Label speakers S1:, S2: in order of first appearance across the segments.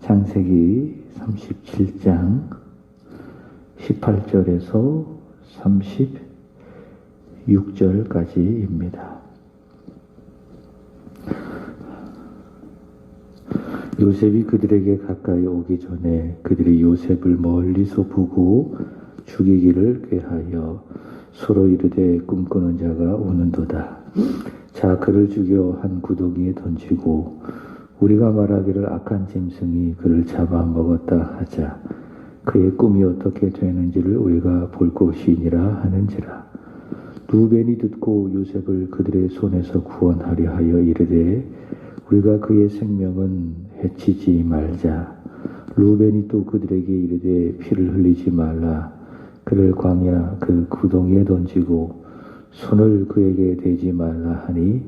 S1: 창세기 37장 18절에서 36절까지입니다. 요셉이 그들에게 가까이 오기 전에 그들이 요셉을 멀리서 보고 죽이기를 꾀하여 서로 이르되 꿈꾸는 자가 오는도다. 자, 그를 죽여 한 구덩이에 던지고 우리가 말하기를 악한 짐승이 그를 잡아먹었다 하자. 그의 꿈이 어떻게 되는지를 우리가 볼 것이니라 하는지라. 루벤이 듣고 요셉을 그들의 손에서 구원하려 하여 이르되 우리가 그의 생명은 해치지 말자. 루벤이 또 그들에게 이르되 피를 흘리지 말라. 그를 광야 그 구덩이에 던지고 손을 그에게 대지 말라 하니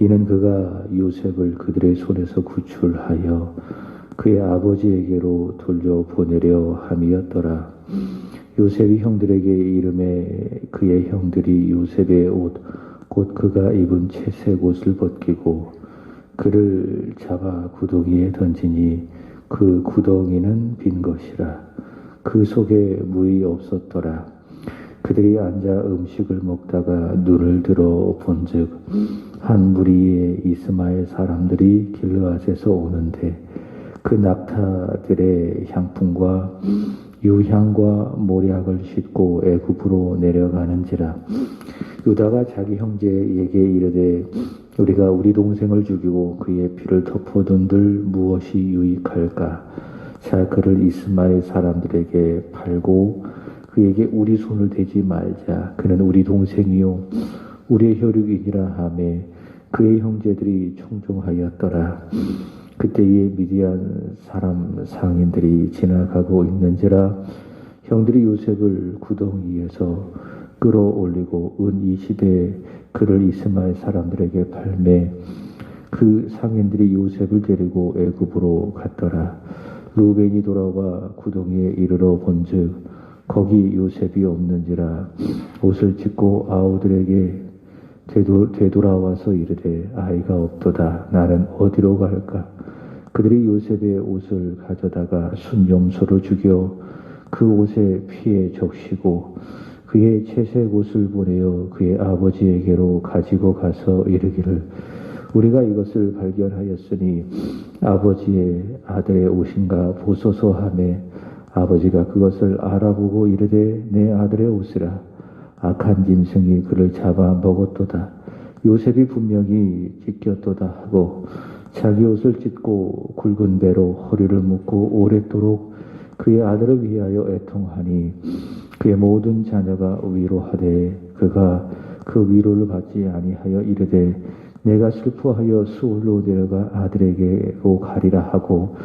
S1: 이는 그가 요셉을 그들의 손에서 구출하여 그의 아버지에게로 돌려보내려 함이었더라. 요셉이 형들에게 이르매 그의 형들이 요셉의 옷 곧 그가 입은 채색 옷을 벗기고 그를 잡아 구덩이에 던지니 그 구덩이는 빈 것이라. 그 속에 물이 없었더라. 그들이 앉아 음식을 먹다가 눈을 들어 본즉 한 무리의 이스마엘 사람들이 길르앗에서 오는데 그 낙타들의 향품과 유향과 모략을 싣고 애굽으로 내려가는지라. 유다가 자기 형제에게 이르되 우리가 우리 동생을 죽이고 그의 피를 덮어둔들 무엇이 유익할까? 자, 그를 이스마엘 사람들에게 팔고 그에게 우리 손을 대지 말자. 그는 우리 동생이요 우리의 혈육이니라 하매 그의 형제들이 청종하였더라. 그때에 미디안 사람 상인들이 지나가고 있는지라. 형들이 요셉을 구덩이에서 끌어올리고 은 20에 그를 이스마엘 사람들에게 팔매 그 상인들이 요셉을 데리고 애굽으로 갔더라. 루벤이 돌아와 구덩이에 이르러 본즉 거기 요셉이 없는지라. 옷을 찢고 아우들에게 되돌아와서 이르되 아이가 없도다. 나는 어디로 갈까? 그들이 요셉의 옷을 가져다가 순염소로 죽여 그 옷에 피에 적시고 그의 채색 옷을 보내어 그의 아버지에게로 가지고 가서 이르기를 우리가 이것을 발견하였으니 아버지의 아들의 옷인가 보소서 하매 아버지가 그것을 알아보고 이르되 내 아들의 옷이라. 악한 짐승이 그를 잡아 먹었도다. 요셉이 분명히 찢겼도다 하고 자기 옷을 찢고 굵은 배로 허리를 묶고 오랫도록 그의 아들을 위하여 애통하니 그의 모든 자녀가 위로하되 그가 그 위로를 받지 아니하여 이르되 내가 슬퍼하여 수월로 내려가 아들에게로 가리라 하고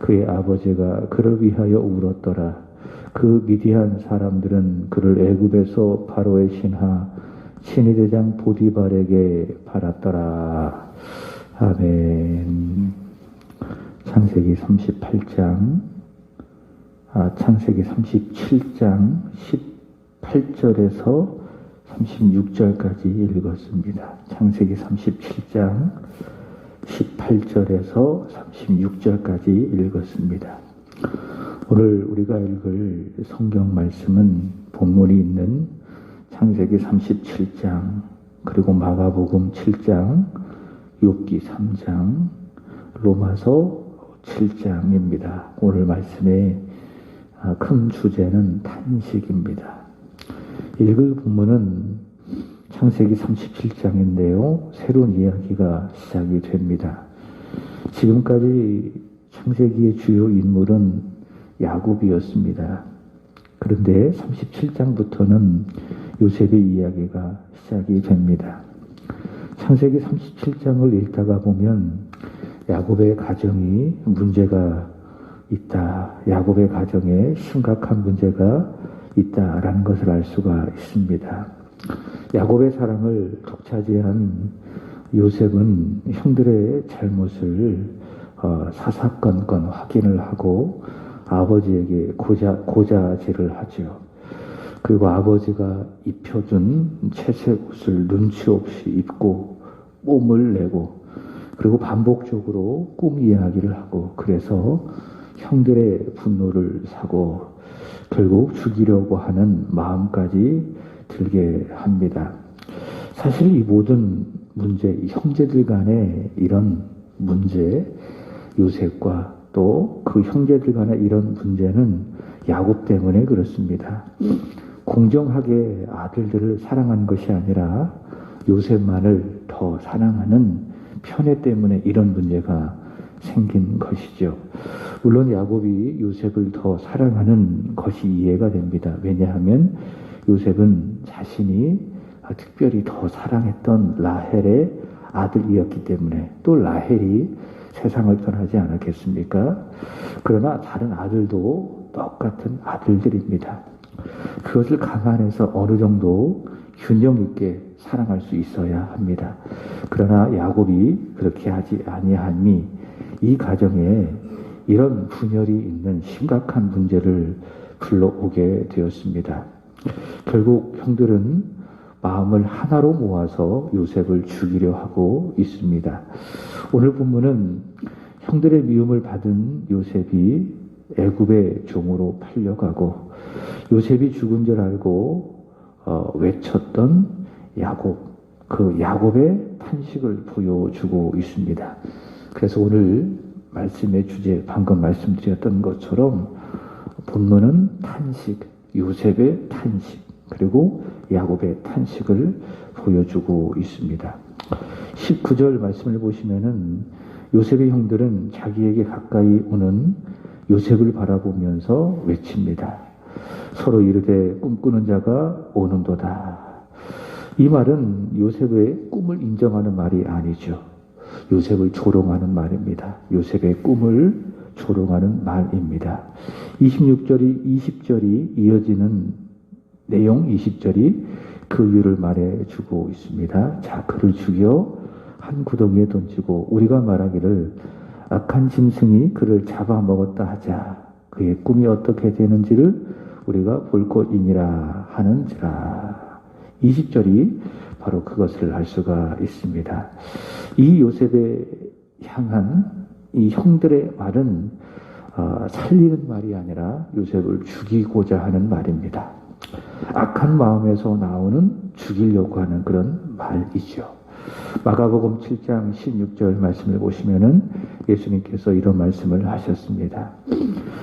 S1: 그의 아버지가 그를 위하여 울었더라. 그 미디안 사람들은 그를 애굽에서 바로의 신하 친위대장 보디발에게 팔았더라. 아멘. 창세기 37장 18절에서 36절까지 읽었습니다. 창세기 37장 18절에서 36절까지 읽었습니다. 오늘 우리가 읽을 성경 말씀은 본문이 있는 창세기 37장 그리고 마가복음 7장 욥기 3장 로마서 7장입니다. 오늘 말씀의 큰 주제는 탄식입니다. 읽을 본문은 창세기 37장인데요. 새로운 이야기가 시작이 됩니다. 지금까지 창세기의 주요 인물은 야곱이었습니다. 그런데 37장부터는 요셉의 이야기가 시작이 됩니다. 창세기 37장을 읽다가 보면 야곱의 가정이 문제가 있다. 야곱의 가정에 심각한 문제가 있다라는 것을 알 수가 있습니다. 야곱의 사랑을 독차지한 요셉은 형들의 잘못을 사사건건 확인을 하고 아버지에게 고자질을 하죠. 그리고 아버지가 입혀준 채색 옷을 눈치 없이 입고 몸을 내고 그리고 반복적으로 꿈 이야기를 하고 그래서 형들의 분노를 사고 결국 죽이려고 하는 마음까지 들게 합니다. 사실 이 모든 문제, 이 형제들 간의 이런 문제, 요셉과 또 그 형제들 간의 이런 문제는 야곱 때문에 그렇습니다. 공정하게 아들들을 사랑한 것이 아니라 요셉만을 더 사랑하는 편애 때문에 이런 문제가 생긴 것이죠. 물론 야곱이 요셉을 더 사랑하는 것이 이해가 됩니다. 왜냐하면 요셉은 자신이 특별히 더 사랑했던 라헬의 아들이었기 때문에, 또 라헬이 세상을 떠나지 않았겠습니까? 그러나 다른 아들도 똑같은 아들들입니다. 그것을 감안해서 어느 정도 균형 있게 사랑할 수 있어야 합니다. 그러나 야곱이 그렇게 하지 아니함이 이 가정에 이런 분열이 있는 심각한 문제를 불러오게 되었습니다. 결국 형들은 마음을 하나로 모아서 요셉을 죽이려 하고 있습니다. 오늘 본문은 형들의 미움을 받은 요셉이 애굽의 종으로 팔려가고 요셉이 죽은 줄 알고 외쳤던 야곱, 그 야곱의 탄식을 보여주고 있습니다. 그래서 오늘 말씀의 주제, 방금 말씀드렸던 것처럼 본문은 탄식, 요셉의 탄식, 그리고 야곱의 탄식을 보여주고 있습니다. 19절 말씀을 보시면은 요셉의 형들은 자기에게 가까이 오는 요셉을 바라보면서 외칩니다. 서로 이르되 꿈꾸는 자가 오는도다. 이 말은 요셉의 꿈을 인정하는 말이 아니죠. 요셉을 조롱하는 말입니다. 요셉의 꿈을 조롱하는 말입니다. 26절이 20절이 이어지는 내용 20절이 그 이유를 말해주고 있습니다. 자, 그를 죽여 한 구덩이에 던지고 우리가 말하기를 악한 짐승이 그를 잡아먹었다 하자. 그의 꿈이 어떻게 되는지를 우리가 볼 것이니라 하는지라. 20절이 바로 그것을 알 수가 있습니다. 이 요셉에 향한 이 형들의 말은 살리는 말이 아니라 요셉을 죽이고자 하는 말입니다. 악한 마음에서 나오는 죽이려고 하는 그런 말이죠. 마가복음 7장 16절 말씀을 보시면은 예수님께서 이런 말씀을 하셨습니다.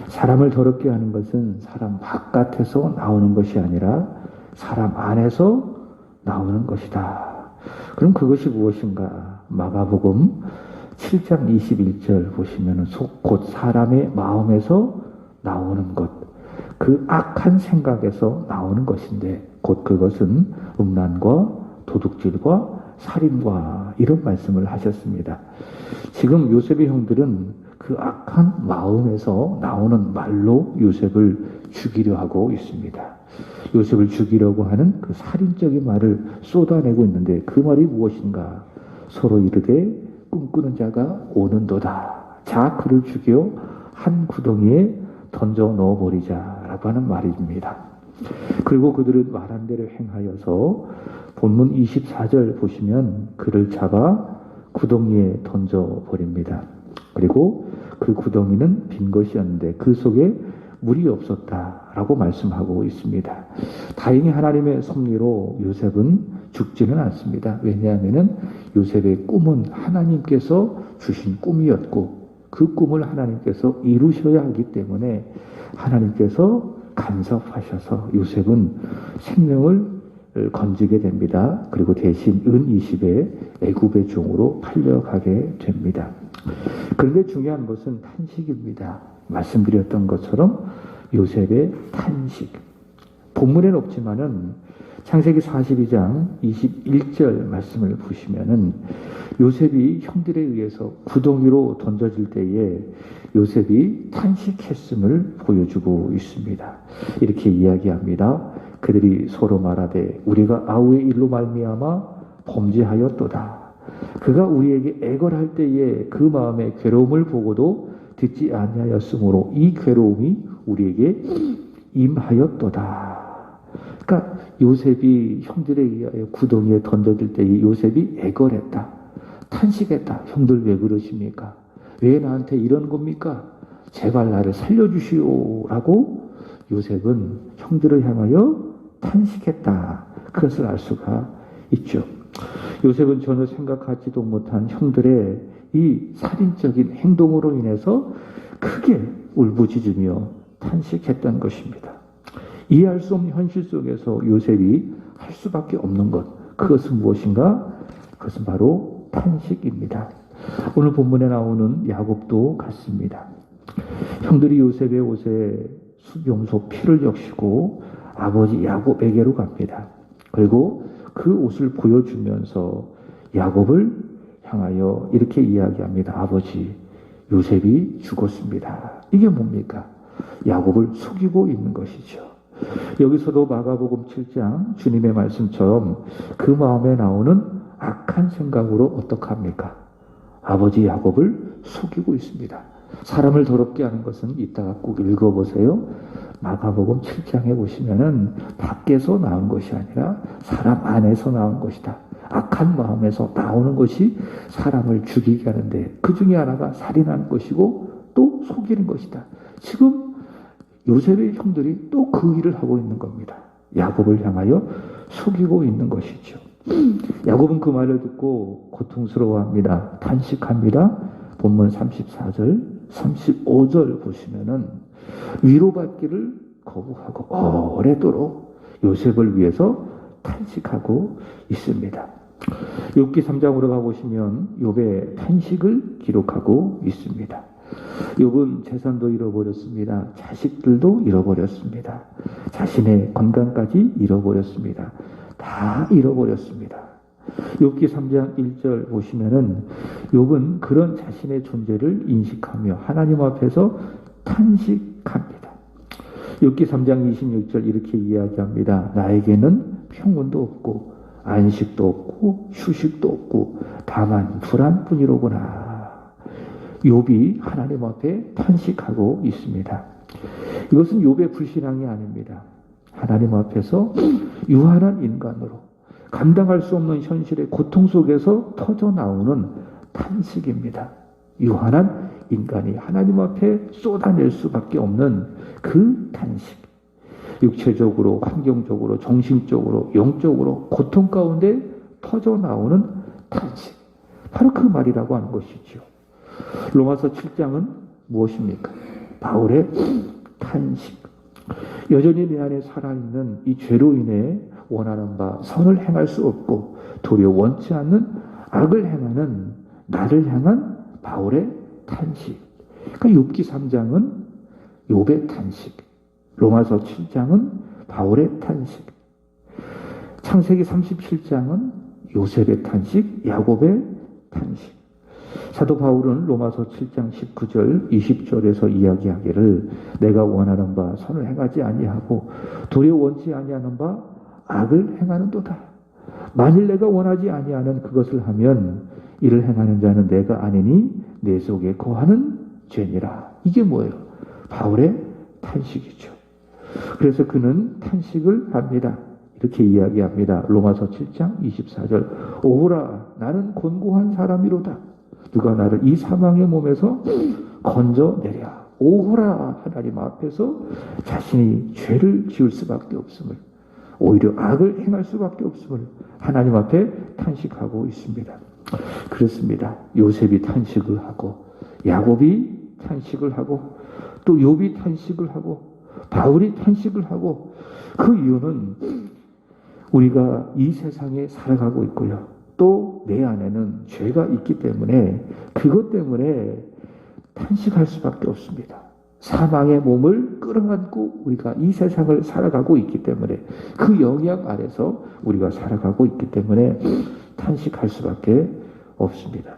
S1: 사람을 더럽게 하는 것은 사람 바깥에서 나오는 것이 아니라 사람 안에서 나오는 것이다. 그럼 그것이 무엇인가? 마가복음 7장 21절 보시면은 곧 사람의 마음에서 나오는 것, 그 악한 생각에서 나오는 것인데 곧 그것은 음란과 도둑질과 살인과 이런 말씀을 하셨습니다. 지금 요셉의 형들은 그 악한 마음에서 나오는 말로 요셉을 죽이려 하고 있습니다. 요셉을 죽이려고 하는 그 살인적인 말을 쏟아내고 있는데 그 말이 무엇인가? 서로 이르되 꿈꾸는 자가 오는도다. 자, 그를 죽여 한 구덩이에 던져 넣어버리자라고 하는 말입니다. 그리고 그들은 말한 대로 행하여서 본문 24절 보시면 그를 잡아 구덩이에 던져버립니다. 그리고 그 구덩이는 빈 것이었는데 그 속에 물이 없었다라고 말씀하고 있습니다. 다행히 하나님의 섭리로 요셉은 죽지는 않습니다. 왜냐하면 요셉의 꿈은 하나님께서 주신 꿈이었고 그 꿈을 하나님께서 이루셔야 하기 때문에 하나님께서 간섭하셔서 요셉은 생명을 건지게 됩니다. 그리고 대신 은 20에 애굽의 종으로 팔려가게 됩니다. 그런데 중요한 것은 탄식입니다. 말씀드렸던 것처럼 요셉의 탄식. 본문에는 없지만은 창세기 42장 21절 말씀을 보시면은 요셉이 형들에 의해서 구덩이로 던져질 때에 요셉이 탄식했음을 보여주고 있습니다. 이렇게 이야기합니다. 그들이 서로 말하되 우리가 아우의 일로 말미암아 범죄하였도다. 그가 우리에게 애걸할 때에 그 마음의 괴로움을 보고도 듣지 아니하였으므로 이 괴로움이 우리에게 임하였도다. 그러니까 요셉이 형들에 의하여 구덩이에 던져질 때에 요셉이 애걸했다. 탄식했다. 형들 왜 그러십니까? 왜 나한테 이런 겁니까? 제발 나를 살려주시오라고 요셉은 형들을 향하여 탄식했다. 그것을 알 수가 있죠. 요셉은 전혀 생각하지도 못한 형들의 이 살인적인 행동으로 인해서 크게 울부짖으며 탄식했던 것입니다. 이해할 수 없는 현실 속에서 요셉이 할 수밖에 없는 것, 그것은 무엇인가? 그것은 바로 탄식입니다. 오늘 본문에 나오는 야곱도 같습니다. 형들이 요셉의 옷에 수용소 피를 적시고 아버지 야곱에게로 갑니다. 그리고 그 옷을 보여주면서 야곱을 향하여 이렇게 이야기합니다. 아버지, 요셉이 죽었습니다. 이게 뭡니까? 야곱을 속이고 있는 것이죠. 여기서도 마가복음 7장 주님의 말씀처럼 그 마음에 나오는 악한 생각으로 어떡합니까? 아버지 야곱을 속이고 있습니다. 사람을 더럽게 하는 것은 이따가 꼭 읽어보세요. 마가복음 7장에 보시면은 밖에서 나온 것이 아니라 사람 안에서 나온 것이다. 악한 마음에서 나오는 것이 사람을 죽이게 하는데 그 중에 하나가 살인하는 것이고 또 속이는 것이다. 지금 요셉의 형들이 또 그 일을 하고 있는 겁니다. 야곱을 향하여 속이고 있는 것이죠. 야곱은 그 말을 듣고 고통스러워합니다. 탄식합니다. 본문 34절, 35절 보시면은 위로받기를 거부하고 오래도록 요셉을 위해서 탄식하고 있습니다. 욥기 3장으로 가보시면 욥의 탄식을 기록하고 있습니다. 욥은 재산도 잃어버렸습니다. 자식들도 잃어버렸습니다. 자신의 건강까지 잃어버렸습니다. 다 잃어버렸습니다. 욥기 3장 1절 보시면은 욥은 그런 자신의 존재를 인식하며 하나님 앞에서 탄식합니다. 욥기 3장 26절 이렇게 이야기합니다. 나에게는 평온도 없고 안식도 없고 휴식도 없고 다만 불안뿐이로구나. 욥이 하나님 앞에 탄식하고 있습니다. 이것은 욥의 불신앙이 아닙니다. 하나님 앞에서 유한한 인간으로 감당할 수 없는 현실의 고통 속에서 터져 나오는 탄식입니다. 유한한 인간이 하나님 앞에 쏟아낼 수밖에 없는 그 탄식. 육체적으로, 환경적으로, 정신적으로, 영적으로 고통 가운데 터져 나오는 탄식. 바로 그 말이라고 하는 것이죠. 로마서 7장은 무엇입니까? 바울의 탄식. 여전히 내 안에 살아있는 이 죄로 인해 원하는 바 선을 행할 수 없고 도리어 원치 않는 악을 행하는 나를 향한 바울의 탄식. 그러니까 욥기 3장은 욥의 탄식, 로마서 7장은 바울의 탄식, 창세기 37장은 요셉의 탄식, 야곱의 탄식. 사도 바울은 로마서 7장 19절 20절에서 이야기하기를 내가 원하는 바 선을 행하지 아니하고 도리어 원치 아니하는 바 악을 행하는도다. 만일 내가 원하지 아니하는 그것을 하면 이를 행하는 자는 내가 아니니 내 속에 거하는 죄니라. 이게 뭐예요? 바울의 탄식이죠. 그래서 그는 탄식을 합니다. 이렇게 이야기합니다. 로마서 7장 24절 오호라 나는 곤고한 사람이로다. 누가 나를 이 사망의 몸에서 건져내랴. 오호라 하나님 앞에서 자신이 죄를 지을 수밖에 없음을, 오히려 악을 행할 수밖에 없음을 하나님 앞에 탄식하고 있습니다. 그렇습니다. 요셉이 탄식을 하고 야곱이 탄식을 하고 또 욥이 탄식을 하고 바울이 탄식을 하고 그 이유는 우리가 이 세상에 살아가고 있고요. 또 내 안에는 죄가 있기 때문에 그것 때문에 탄식할 수밖에 없습니다. 사망의 몸을 끌어안고 우리가 이 세상을 살아가고 있기 때문에 그 영향 아래서 우리가 살아가고 있기 때문에 탄식할 수밖에 없습니다.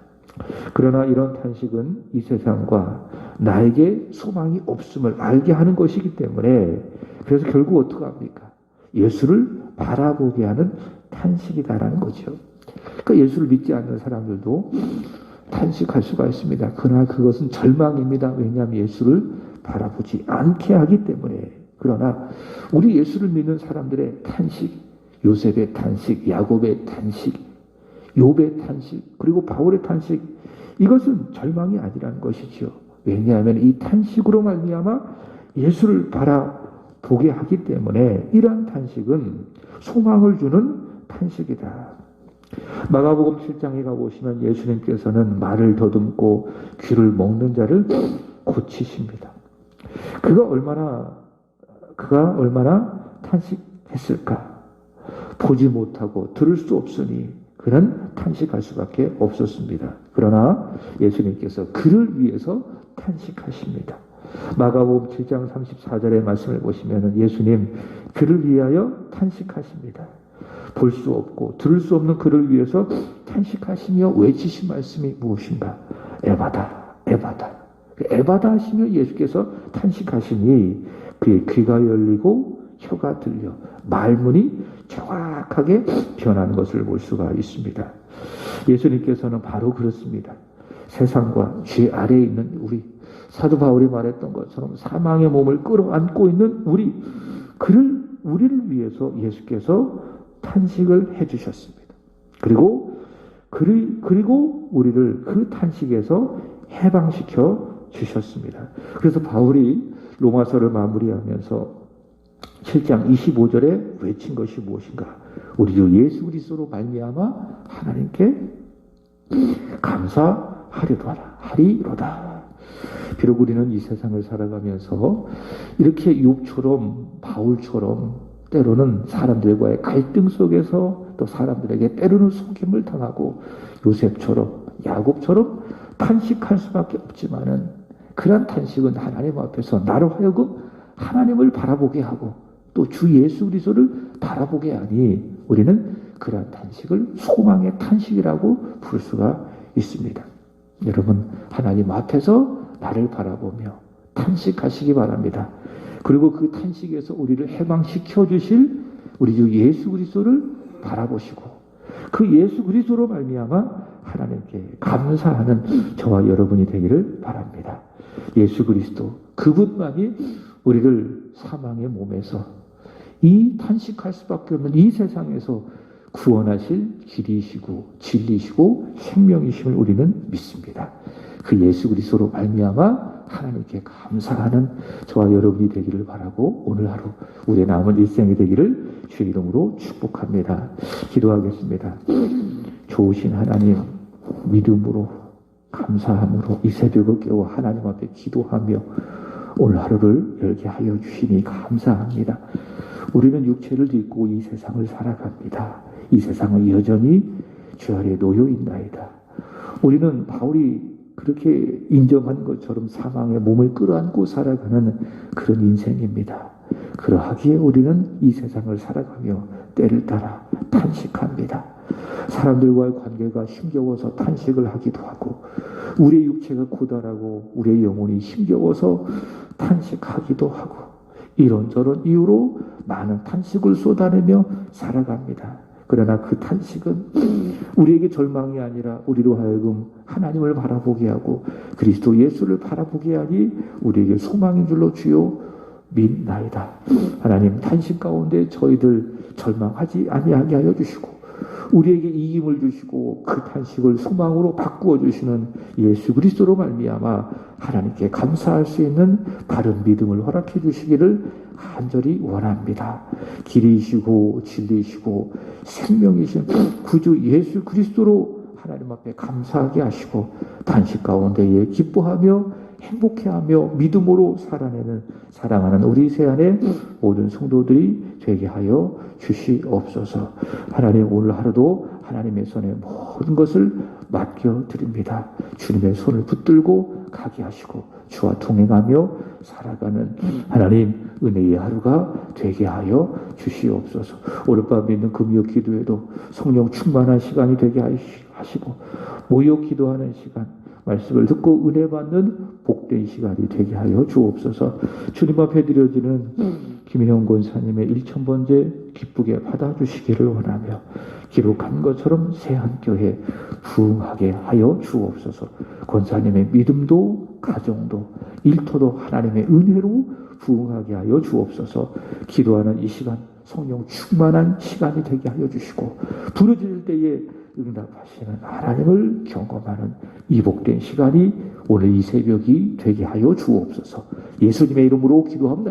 S1: 그러나 이런 탄식은 이 세상과 나에게 소망이 없음을 알게 하는 것이기 때문에 그래서 결국 어떻게 합니까? 예수를 바라보게 하는 탄식이다라는 거죠. 그러니까 예수를 믿지 않는 사람들도 탄식할 수가 있습니다. 그러나 그것은 절망입니다. 왜냐하면 예수를 바라보지 않게 하기 때문에. 그러나 우리 예수를 믿는 사람들의 탄식, 요셉의 탄식, 야곱의 탄식, 욥의 탄식, 그리고 바울의 탄식, 이것은 절망이 아니라는 것이죠. 왜냐하면 이 탄식으로 말미암아 예수를 바라보게 하기 때문에 이러한 탄식은 소망을 주는 탄식이다. 마가복음 7장에 가보시면 예수님께서는 말을 더듬고 귀를 먹는 자를 고치십니다. 그가 얼마나 탄식했을까? 보지 못하고 들을 수 없으니 그는 탄식할 수밖에 없었습니다. 그러나 예수님께서 그를 위해서 탄식하십니다. 마가복음 7장 34절의 말씀을 보시면 예수님 그를 위하여 탄식하십니다. 볼 수 없고 들을 수 없는 그를 위해서 탄식하시며 외치신 말씀이 무엇인가? 에바다, 에바다. 에바다 하시며 예수께서 탄식하시니 그의 귀가 열리고 혀가 들려 말문이 정확하게 변한 것을 볼 수가 있습니다. 예수님께서는 바로 그렇습니다. 세상과 죄 아래에 있는 우리, 사도 바울이 말했던 것처럼 사망의 몸을 끌어안고 있는 우리를 위해서 예수께서 탄식을 해주셨습니다. 그리고 우리를 그 탄식에서 해방시켜 주셨습니다. 그래서 바울이 로마서를 마무리하면서 7장 25절에 외친 것이 무엇인가? 우리 주 예수 그리스도로 말미암아 하나님께 감사하리로다. 비록 우리는 이 세상을 살아가면서 이렇게 욥처럼 바울처럼 때로는 사람들과의 갈등 속에서 또 사람들에게 때로는 속임을 당하고 요셉처럼 야곱처럼 탄식할 수밖에 없지만은 그런 탄식은 하나님 앞에서 나로 하여금 하나님을 바라보게 하고 또 주 예수 그리스도를 바라보게 하니 우리는 그러한 탄식을 소망의 탄식이라고 부를 수가 있습니다. 여러분 하나님 앞에서 나를 바라보며 탄식하시기 바랍니다. 그리고 그 탄식에서 우리를 해방시켜 주실 우리 주 예수 그리스도를 바라보시고 그 예수 그리스도로 말미암아 하나님께 감사하는 저와 여러분이 되기를 바랍니다. 예수 그리스도 그분만이 우리를 사망의 몸에서 이 탄식할 수밖에 없는 이 세상에서 구원하실 길이시고 진리시고 생명이심을 우리는 믿습니다. 그 예수 그리스도로 말미암아 하나님께 감사하는 저와 여러분이 되기를 바라고 오늘 하루 우리의 남은 일생이 되기를 주의 이름으로 축복합니다. 기도하겠습니다. 좋으신 하나님, 믿음으로 감사함으로 이 새벽을 깨워 하나님 앞에 기도하며 오늘 하루를 열게 하여 주시니 감사합니다. 우리는 육체를 딛고 이 세상을 살아갑니다. 이 세상은 여전히 주 아래 놓여 있나이다. 우리는 바울이 그렇게 인정한 것처럼 사망의 몸을 끌어안고 살아가는 그런 인생입니다. 그러하기에 우리는 이 세상을 살아가며 때를 따라 탄식합니다. 사람들과의 관계가 힘겨워서 탄식을 하기도 하고 우리의 육체가 고달하고 우리의 영혼이 힘겨워서 탄식하기도 하고 이런저런 이유로 많은 탄식을 쏟아내며 살아갑니다. 그러나 그 탄식은 우리에게 절망이 아니라 우리로 하여금 하나님을 바라보게 하고 그리스도 예수를 바라보게 하니 우리에게 소망인 줄로 주여 믿나이다. 하나님 탄식 가운데 저희들 절망하지 아니하게 하여 주시고 우리에게 이김을 주시고 그 탄식을 소망으로 바꾸어 주시는 예수 그리스도로 말미암아 하나님께 감사할 수 있는 바른 믿음을 허락해 주시기를 간절히 원합니다. 길이시고 진리시고 생명이신 구주 예수 그리스도로 하나님 앞에 감사하게 하시고 탄식 가운데에 기뻐하며 행복해하며 믿음으로 살아내는 사랑하는 우리 세안의 모든 성도들이 되게 하여 주시옵소서. 하나님 오늘 하루도 하나님의 손에 모든 것을 맡겨드립니다. 주님의 손을 붙들고 가게 하시고 주와 동행하며 살아가는 하나님 은혜의 하루가 되게 하여 주시옵소서. 오늘 밤 있는 금요 기도에도 성령 충만한 시간이 되게 하시고 모여 기도하는 시간 말씀을 듣고 은혜 받는 복된 시간이 되게 하여 주옵소서. 주님 앞에 드려지는 김인영 권사님의 1000번째 기쁘게 받아주시기를 원하며 기록한 것처럼 새한교회 부흥하게 하여 주옵소서. 권사님의 믿음도 가정도 일터도 하나님의 은혜로 부흥하게 하여 주옵소서. 기도하는 이 시간 성령 충만한 시간이 되게 하여 주시고 부르짖을 때에 응답하시는 하나님을 경험하는 이 복된 시간이 오늘 이 새벽이 되게 하여 주옵소서. 예수님의 이름으로 기도합니다.